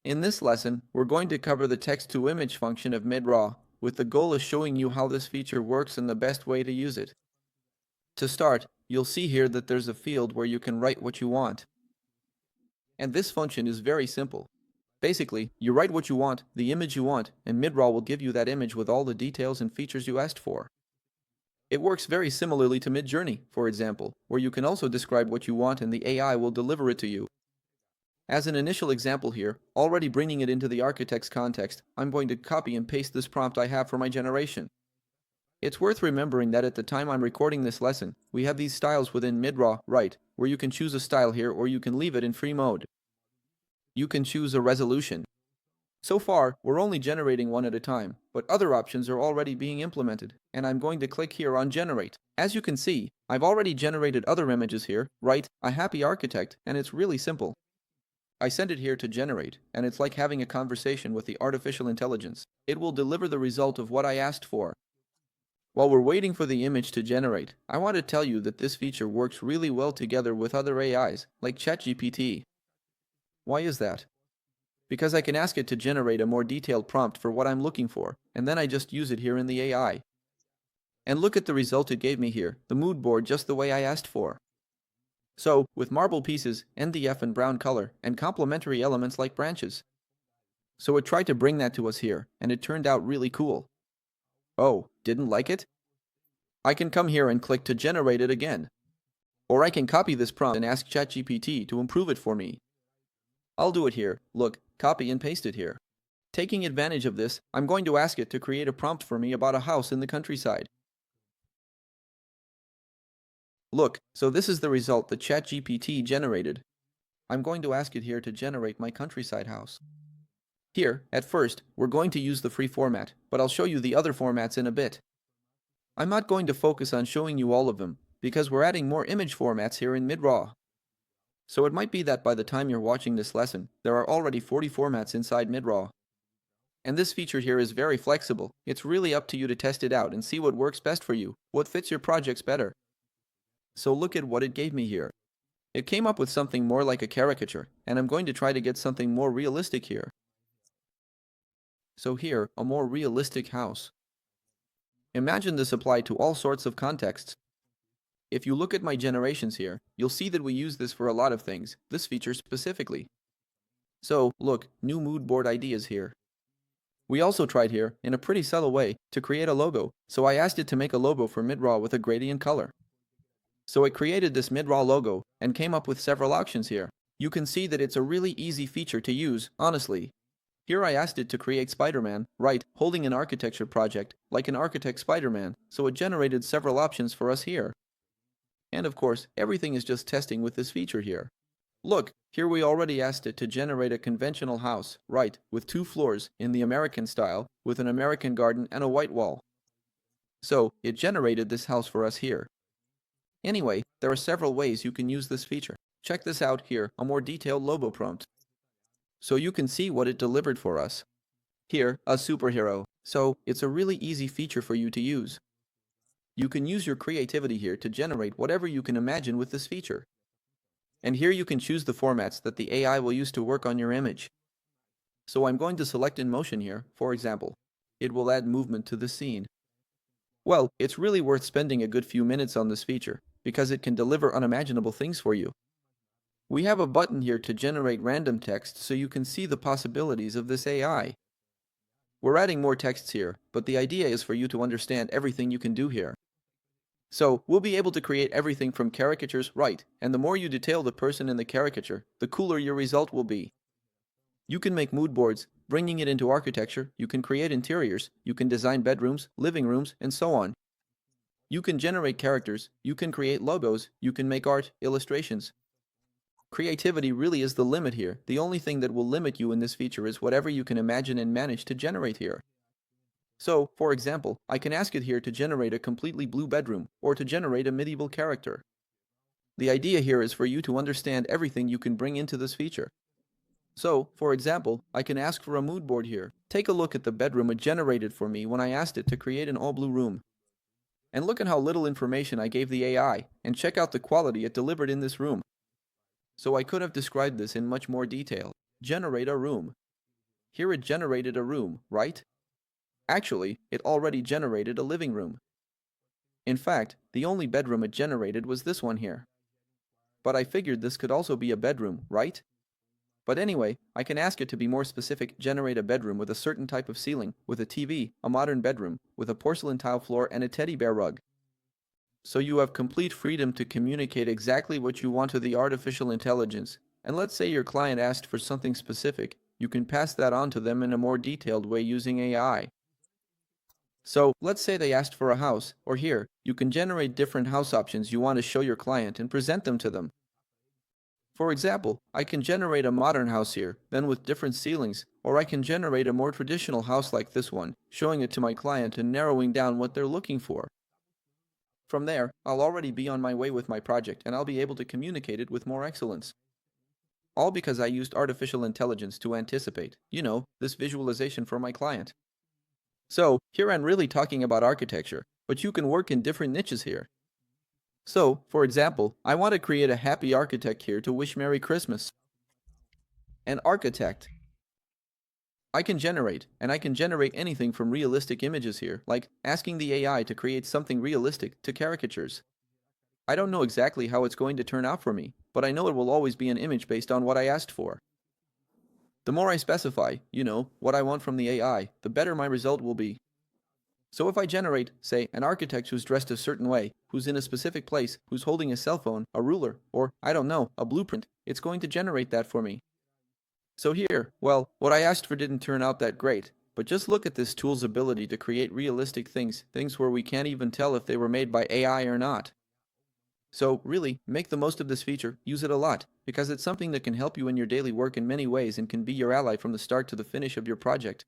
In this lesson, we're going to cover the text-to-image function of Redraw, with the goal of showing you how this feature works and the best way to use it. To start, you'll see here that there's a field where you can write what you want. And this function is very simple. Basically, you write what you want, the image you want, and Redraw will give you that image with all the details and features you asked for. It works very similarly to Midjourney, for example, where you can also describe what you want and the AI will deliver it to you. As an initial example here, already bringing it into the architect's context, I'm going to copy and paste this prompt I have for my generation. It's worth remembering that at the time I'm recording this lesson, we have these styles within Redraw, right, where you can choose a style here or you can leave it in free mode. You can choose a resolution. So far, we're only generating one at a time, but other options are already being implemented, and I'm going to click here on Generate. As you can see, I've already generated other images here, right, a happy architect, and it's really simple. I send it here to generate, and it's like having a conversation with the artificial intelligence. It will deliver the result of what I asked for. While we're waiting for the image to generate, I want to tell you that this feature works really well together with other AIs, like ChatGPT. Why is that? Because I can ask it to generate a more detailed prompt for what I'm looking for, and then I just use it here in the AI. And look at the result it gave me here, the mood board just the way I asked for. So, with marble pieces, NDF and brown color, and complementary elements like branches. So it tried to bring that to us here, and it turned out really cool. Oh, didn't like it? I can come here and click to generate it again. Or I can copy this prompt and ask ChatGPT to improve it for me. I'll do it here, look, copy and paste it here. Taking advantage of this, I'm going to ask it to create a prompt for me about a house in the countryside. Look, so this is the result that ChatGPT generated. I'm going to ask it here to generate my countryside house. Here, at first, we're going to use the free format, but I'll show you the other formats in a bit. I'm not going to focus on showing you all of them, because we're adding more image formats here in Redraw. So it might be that by the time you're watching this lesson, there are already 40 formats inside Redraw. And this feature here is very flexible. It's really up to you to test it out and see what works best for you, what fits your projects better. So look at what it gave me here. It came up with something more like a caricature, and I'm going to try to get something more realistic here. So here, a more realistic house. Imagine this applied to all sorts of contexts. If you look at my generations here, you'll see that we use this for a lot of things, this feature specifically. So, look, new mood board ideas here. We also tried here, in a pretty subtle way, to create a logo, so I asked it to make a logo for Redraw with a gradient color. So it created this Redraw logo, and came up with several options here. You can see that it's a really easy feature to use, honestly. Here I asked it to create Spider-Man, right, holding an architecture project, like an architect Spider-Man, so it generated several options for us here. And of course, everything is just testing with this feature here. Look, here we already asked it to generate a conventional house, right, with 2 floors, in the American style, with an American garden and a white wall. So, it generated this house for us here. Anyway, there are several ways you can use this feature. Check this out here, a more detailed logo prompt. So you can see what it delivered for us. Here, a superhero. So, it's a really easy feature for you to use. You can use your creativity here to generate whatever you can imagine with this feature. And here you can choose the formats that the AI will use to work on your image. So I'm going to select in motion here, for example. It will add movement to the scene. Well, it's really worth spending a good few minutes on this feature, because it can deliver unimaginable things for you. We have a button here to generate random text so you can see the possibilities of this AI. We're adding more texts here, but the idea is for you to understand everything you can do here. So, we'll be able to create everything from caricatures, right, and the more you detail the person in the caricature, the cooler your result will be. You can make mood boards, bringing it into architecture, you can create interiors, you can design bedrooms, living rooms, and so on. You can generate characters, you can create logos, you can make art, illustrations. Creativity really is the limit here. The only thing that will limit you in this feature is whatever you can imagine and manage to generate here. So, for example, I can ask it here to generate a completely blue bedroom, or to generate a medieval character. The idea here is for you to understand everything you can bring into this feature. So, for example, I can ask for a mood board here. Take a look at the bedroom it generated for me when I asked it to create an all-blue room. And look at how little information I gave the AI, and check out the quality it delivered in this room. So I could have described this in much more detail. Generate a room. Here it generated a room, right? Actually, it already generated a living room. In fact, the only bedroom it generated was this one here. But I figured this could also be a bedroom, right? But anyway, I can ask it to be more specific, generate a bedroom with a certain type of ceiling, with a TV, a modern bedroom, with a porcelain tile floor and a teddy bear rug. So you have complete freedom to communicate exactly what you want to the artificial intelligence. And let's say your client asked for something specific, you can pass that on to them in a more detailed way using AI. So let's say they asked for a house, or here, you can generate different house options you want to show your client and present them to them. For example, I can generate a modern house here, then with different ceilings, or I can generate a more traditional house like this one, showing it to my client and narrowing down what they're looking for. From there, I'll already be on my way with my project and I'll be able to communicate it with more excellence. All because I used artificial intelligence to anticipate, this visualization for my client. So, here I'm really talking about architecture, but you can work in different niches here. So, for example, I want to create a happy architect here to wish Merry Christmas. An architect. I can generate anything from realistic images here, like asking the AI to create something realistic, to caricatures. I don't know exactly how it's going to turn out for me, but I know it will always be an image based on what I asked for. The more I specify, what I want from the AI, the better my result will be. So if I generate, say, an architect who's dressed a certain way, who's in a specific place, who's holding a cell phone, a ruler, or, I don't know, a blueprint, it's going to generate that for me. So here, well, what I asked for didn't turn out that great, but just look at this tool's ability to create realistic things where we can't even tell if they were made by AI or not. So really, make the most of this feature, use it a lot, because it's something that can help you in your daily work in many ways and can be your ally from the start to the finish of your project.